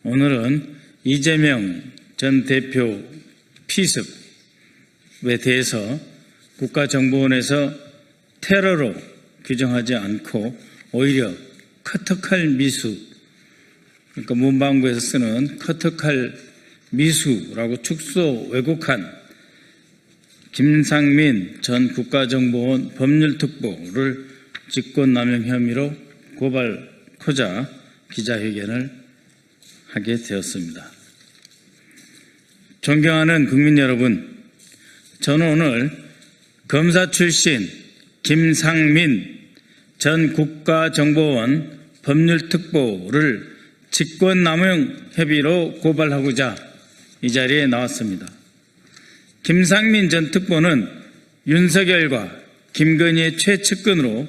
오늘은 이재명 전 대표 피습에 대해서 국가정보원에서 테러로 규정하지 않고 오히려 커터칼 미수, 그러니까 문방구에서 쓰는 커터칼 미수라고 축소 왜곡한 김상민 전 국가정보원 법률특보를 직권남용 혐의로 고발코자 기자회견을 하게 되었습니다. 존경하는 국민 여러분, 저는 오늘 검사 출신 김상민 전 국가정보원 법률특보를 직권남용 혐의로 고발하고자 이 자리에 나왔습니다. 김상민 전 특보는 윤석열과 김건희의 최측근으로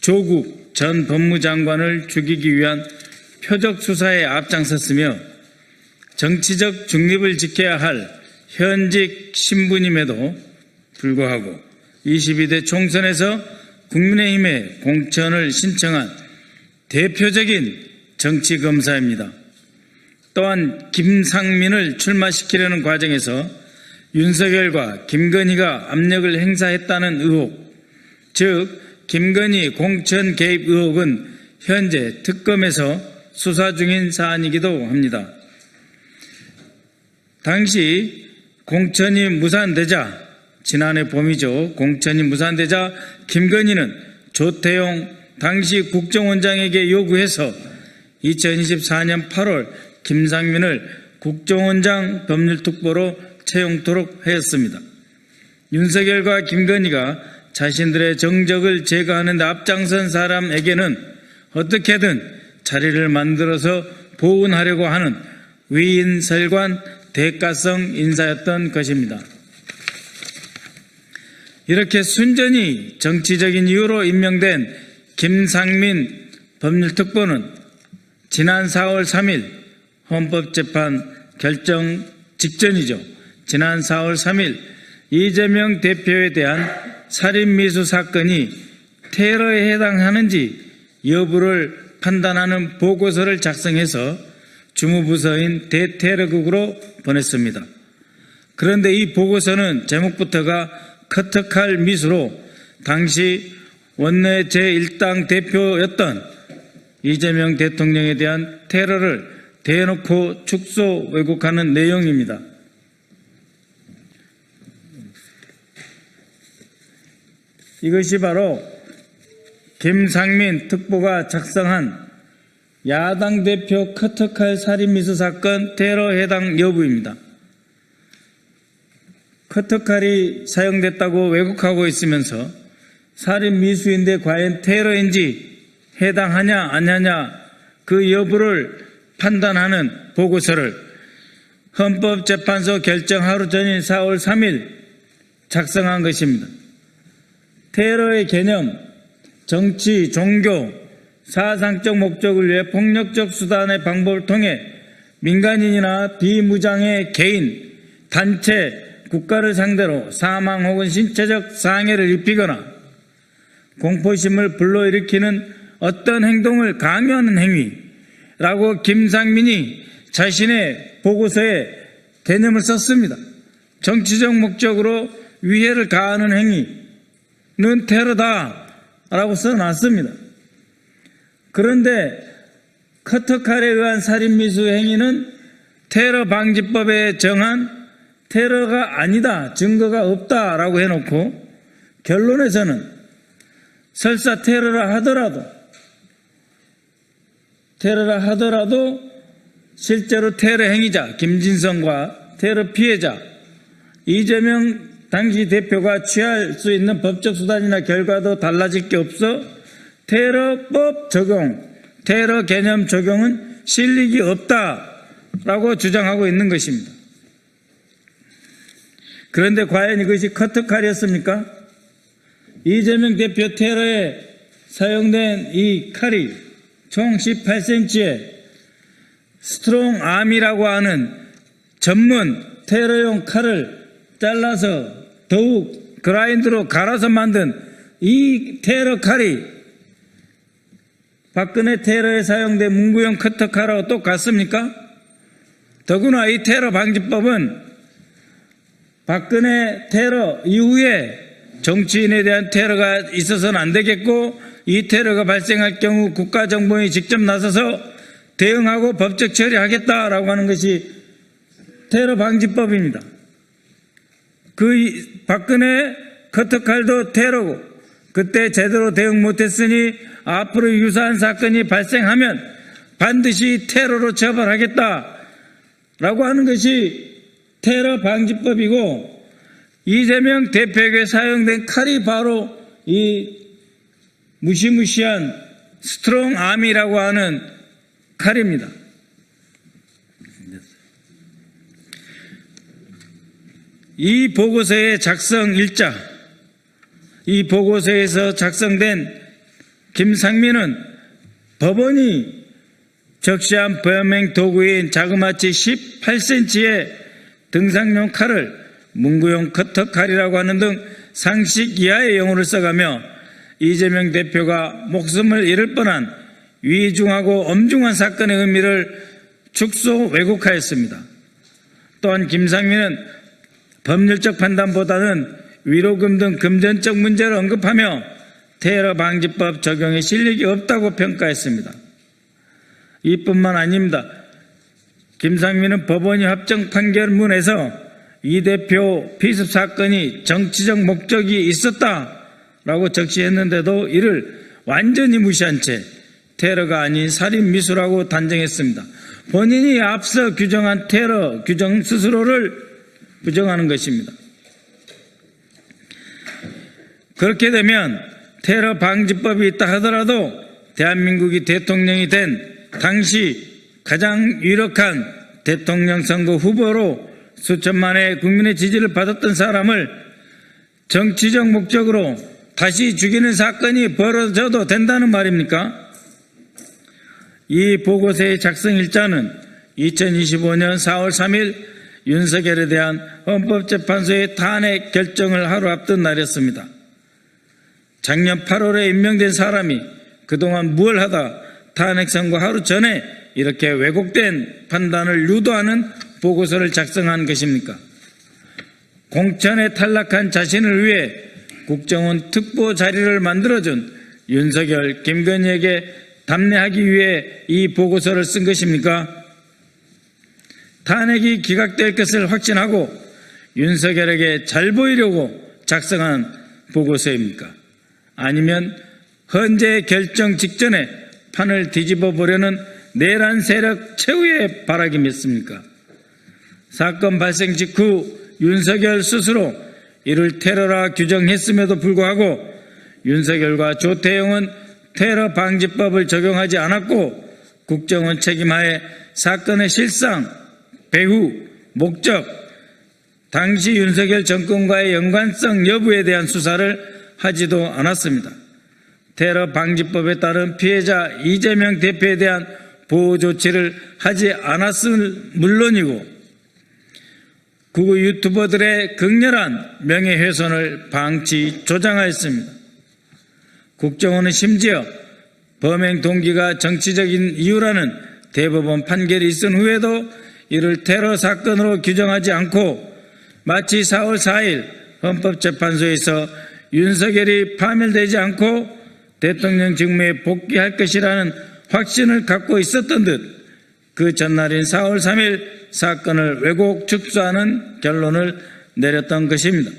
조국 전 법무장관을 죽이기 위한 표적 수사에 앞장섰으며 정치적 중립을 지켜야 할 현직 신분임에도 불구하고 22대 총선에서 국민의힘에 공천을 신청한 대표적인 정치검사입니다. 또한 김상민을 출마시키려는 과정에서 윤석열과 김건희가 압력을 행사했다는 의혹, 즉 김건희 공천 개입 의혹은 현재 특검에서 수사 중인 사안이기도 합니다. 당시 공천이 무산되자, 지난해 봄이죠. 공천이 무산되자 김건희는 조태용 당시 국정원장에게 요구해서 2024년 8월 김상민을 국정원장 법률특보로 채용토록 하였습니다. 윤석열과 김건희가 자신들의 정적을 제거하는 데 앞장선 사람에게는 어떻게든 자리를 만들어서 보훈하려고 하는 위인설관 대가성 인사였던 것입니다. 이렇게 순전히 정치적인 이유로 임명된 김상민 법률특보는 지난 4월 3일 헌법재판 결정 직전이죠. 지난 4월 3일 이재명 대표에 대한 살인미수 사건이 테러에 해당하는지 여부를 판단하는 보고서를 작성해서 주무부서인 대테러국으로 보냈습니다. 그런데 이 보고서는 제목부터가 커터칼 미수로 당시 원내 제1당 대표였던 이재명 대통령에 대한 테러를 대놓고 축소 왜곡하는 내용입니다. 이것이 바로 김상민 특보가 작성한 야당 대표 커터칼 살인미수 사건 테러 해당 여부입니다. 커터칼이 사용됐다고 왜곡하고 있으면서 살인미수인데 과연 테러인지 해당하냐 아니냐 그 여부를 판단하는 보고서를 헌법재판소 결정 하루 전인 4월 3일 작성한 것입니다. 테러의 개념, 정치, 종교, 사상적 목적을 위해 폭력적 수단의 방법을 통해 민간인이나 비무장의 개인, 단체, 국가를 상대로 사망 혹은 신체적 상해를 입히거나 공포심을 불러일으키는 어떤 행동을 강요하는 행위라고 김상민이 자신의 보고서에 개념을 썼습니다. 정치적 목적으로 위해를 가하는 행위는 테러다라고 써놨습니다. 그런데 커터칼에 의한 살인미수 행위는 테러방지법에 정한 테러가 아니다, 증거가 없다라고 해놓고 결론에서는 설사 테러라 하더라도 실제로 테러 행위자 김진성과 테러 피해자 이재명 당시 대표가 취할 수 있는 법적 수단이나 결과도 달라질 게 없어 테러법 적용, 테러 개념 적용은 실익이 없다라고 주장하고 있는 것입니다. 그런데 과연 이것이 커터칼이었습니까? 이재명 대표 테러에 사용된 이 칼이 총 18cm의 스트롱 암이라고 하는 전문 테러용 칼을 잘라서 더욱 그라인드로 갈아서 만든 이 테러 칼이 박근혜 테러에 사용된 문구용 커터칼하고 똑같습니까? 더구나 이 테러 방지법은 박근혜 테러 이후에 정치인에 대한 테러가 있어서는 안 되겠고, 이 테러가 발생할 경우 국가정보원이 직접 나서서 대응하고 법적 처리하겠다라고 하는 것이 테러 방지법입니다. 박근혜 커터칼도 테러고, 그때 제대로 대응 못했으니 앞으로 유사한 사건이 발생하면 반드시 테러로 처벌하겠다라고 하는 것이 테러 방지법이고, 이재명 대표에게 사용된 칼이 바로 이 무시무시한 스트롱 아미라고 하는 칼입니다. 이 보고서의 작성 일자, 이 보고서에서 작성된 김상민은 법원이 적시한 범행 도구인 자그마치 18cm의 등산용 칼을 문구용 커터칼이라고 하는 등 상식 이하의 용어를 써가며 이재명 대표가 목숨을 잃을 뻔한 위중하고 엄중한 사건의 의미를 축소 왜곡하였습니다. 또한 김상민은 법률적 판단보다는 위로금 등 금전적 문제를 언급하며 테러 방지법 적용에 실력이 없다고 평가했습니다. 이뿐만 아닙니다. 김상민은 법원이 합정 판결문에서 이 대표 피습 사건이 정치적 목적이 있었다라고 적시했는데도 이를 완전히 무시한 채 테러가 아닌 살인 미수라고 단정했습니다. 본인이 앞서 규정한 테러 규정 스스로를 부정하는 것입니다. 그렇게 되면 테러 방지법이 있다 하더라도 대한민국이 대통령이 된 당시 가장 유력한 대통령 선거 후보로 수천만의 국민의 지지를 받았던 사람을 정치적 목적으로 다시 죽이는 사건이 벌어져도 된다는 말입니까? 이 보고서의 작성일자는 2025년 4월 3일 윤석열에 대한 헌법재판소의 탄핵 결정을 하루 앞둔 날이었습니다. 작년 8월에 임명된 사람이 그동안 무엇을 하다 탄핵 선고 하루 전에 이렇게 왜곡된 판단을 유도하는 보고서를 작성한 것입니까? 공천에 탈락한 자신을 위해 국정원 특보 자리를 만들어준 윤석열, 김건희에게 답례하기 위해 이 보고서를 쓴 것입니까? 탄핵이 기각될 것을 확신하고 윤석열에게 잘 보이려고 작성한 보고서입니까? 아니면 헌재 결정 직전에 판을 뒤집어 보려는 내란 세력 최후의 발악이었습니까? 사건 발생 직후 윤석열 스스로 이를 테러라 규정했음에도 불구하고 윤석열과 조태용은 테러 방지법을 적용하지 않았고 국정원 책임하에 사건의 실상, 배후, 목적, 당시 윤석열 정권과의 연관성 여부에 대한 수사를 하지도 않았습니다. 테러 방지법에 따른 피해자 이재명 대표에 대한 보호 조치를 하지 않았을 물론이고 구구 유튜버들의 극렬한 명예훼손을 방치 조장하였습니다. 국정원은 심지어 범행 동기가 정치적인 이유라는 대법원 판결이 있은 후에도 이를 테러 사건으로 규정하지 않고 마치 4월 4일 헌법재판소에서 윤석열이 파멸되지 않고 대통령 직무에 복귀할 것이라는 확신을 갖고 있었던 듯 그 전날인 4월 3일 사건을 왜곡 축소하는 결론을 내렸던 것입니다.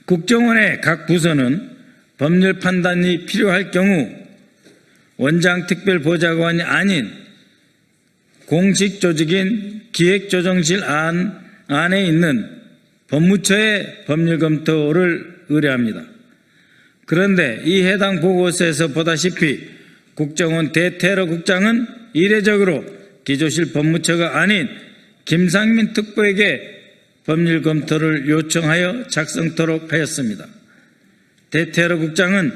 국정원의 각 부서는 법률 판단이 필요할 경우 원장 특별보좌관이 아닌 공식 조직인 기획조정실 안에 있는 법무처의 법률 검토를 의뢰합니다. 그런데 이 해당 보고서에서 보다시피 국정원 대테러국장은 이례적으로 기조실 법무처가 아닌 김상민 특보에게 법률 검토를 요청하여 작성토록 하였습니다. 대테러국장은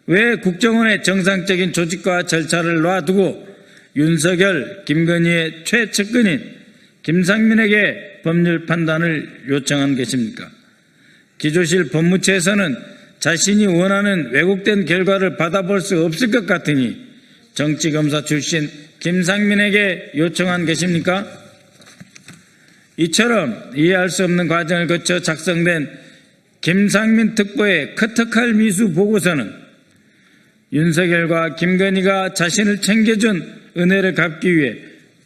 왜 국정원의 정상적인 조직과 절차를 놔두고 윤석열, 김건희의 최측근인 김상민에게 법률 판단을 요청한 것입니까? 기조실 법무처에서는 자신이 원하는 왜곡된 결과를 받아볼 수 없을 것 같으니 정치검사 출신 김상민에게 요청한 것입니까? 이처럼 이해할 수 없는 과정을 거쳐 작성된 김상민 특보의 커터칼 미수 보고서는 윤석열과 김건희가 자신을 챙겨준 은혜를 갚기 위해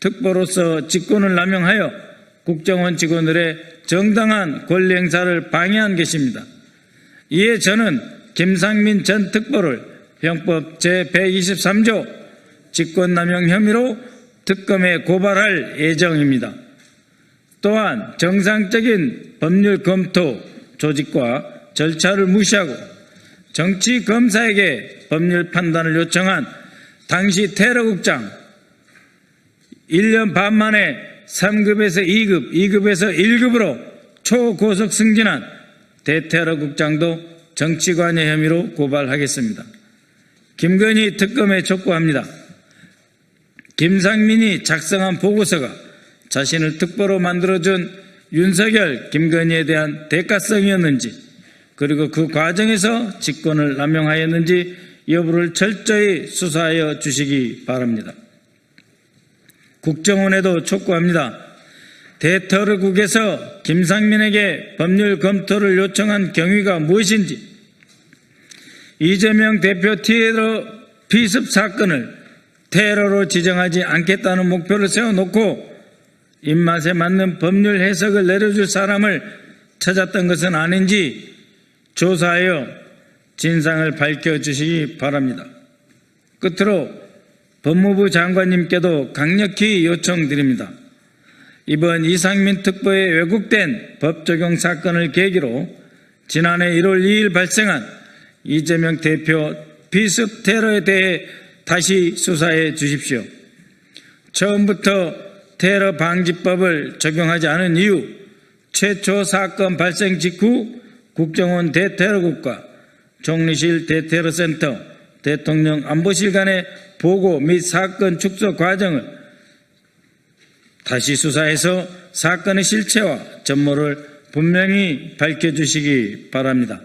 특보로서 직권을 남용하여 국정원 직원들의 정당한 권리 행사를 방해한 것입니다. 이에 저는 김상민 전 특보를 형법 제123조 직권남용 혐의로 특검에 고발할 예정입니다. 또한 정상적인 법률 검토 조직과 절차를 무시하고 정치 검사에게 법률 판단을 요청한 당시 테러국장 1년 반 만에 3급에서 2급, 2급에서 1급으로 초고속 승진한 대테러국장도 정치관여 혐의로 고발하겠습니다. 김건희 특검에 촉구합니다. 김상민이 작성한 보고서가 자신을 특보로 만들어준 윤석열, 김건희에 대한 대가성이었는지, 그리고 그 과정에서 직권을 남용하였는지 여부를 철저히 수사하여 주시기 바랍니다. 국정원에도 촉구합니다. 대테러국에서 김상민에게 법률 검토를 요청한 경위가 무엇인지, 이재명 대표 테러 피습 사건을 테러로 지정하지 않겠다는 목표를 세워놓고 입맛에 맞는 법률 해석을 내려줄 사람을 찾았던 것은 아닌지 조사하여 진상을 밝혀주시기 바랍니다. 끝으로 법무부 장관님께도 강력히 요청드립니다. 이번 이상민 특보의 왜곡된 법 적용 사건을 계기로 지난해 1월 2일 발생한 이재명 대표 피습 테러에 대해 다시 수사해 주십시오. 처음부터 테러 방지법을 적용하지 않은 이유, 최초 사건 발생 직후 국정원 대테러국과 총리실 대테러센터, 대통령 안보실 간의 보고 및 사건 축소 과정을 다시 수사해서 사건의 실체와 전모를 분명히 밝혀주시기 바랍니다.